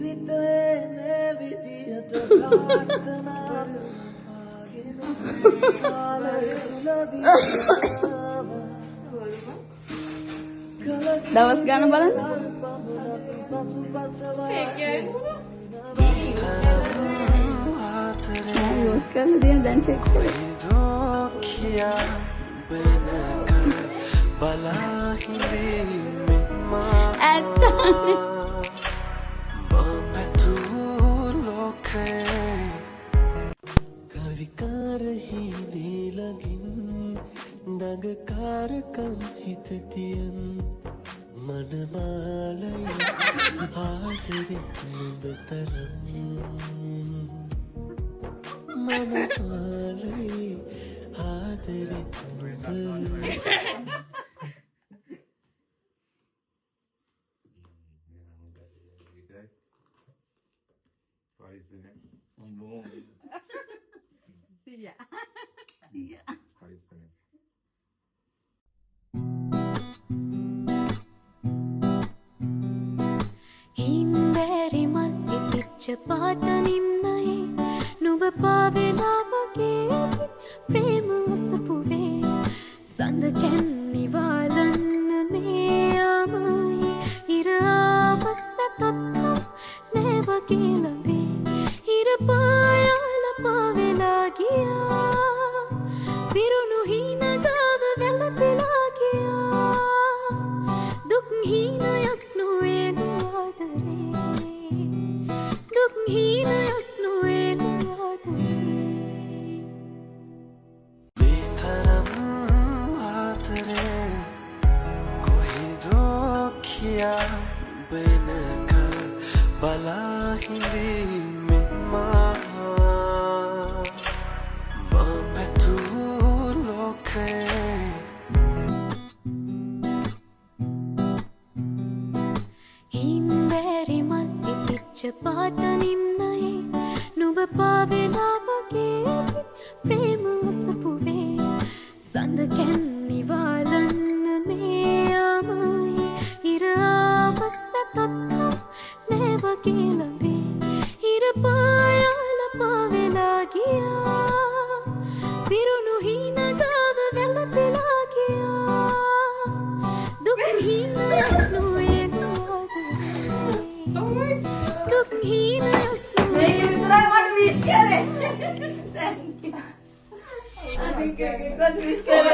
ජීවිතයේ මේ විදියට ප්‍රාර්ථනා කාලය තුලදී දවස් ගන්න බලන්න. යෝස් කරලා දෙන්න දැන් චෙක් කරේ. දඟකාරකම් හිත තියන් මනමාලය ආදරෙ නුඹ තරම් මනමාලය ආදරෙ නුඹ පාත නිම්නයේ නුඹ පාවෙලා වගේ ප්‍රේම අසපුවේ සඳ කැන්නිවාලන්න මේ යමයි ඉර ආවත් නැතත්කම් නෑ වගේ ළඟේ ඉර පායාල පාවෙලා ගියා විරුණු හීන ගාව වැළපෙලා ගියා දුක් හීනයක් නොවේ ආදරේ හීනයක් නොවේ ආදරේ විතරම් ආදරේ කොයිදෝ කියා බැනක බලා හිඳීමෙන් මා පැතු ලෝකේ හින්දෑරි මල් පිපිච්ච පාත නිම්නයේ නුඹ පාවෙලා වගේ ප්‍රේම අසපුවේ සඳ කැන්නිවාලන්න මේ යමයි ඉර ආවත් නැතත්කම් නෑ වගේ ළඟේ ඉර පායාල පාවෙලා ගියා විරුණු හීන ගාව වැළපෙලා ගියා දුක් හීනයක් නොවේ දුක් හීනයක් Thank you.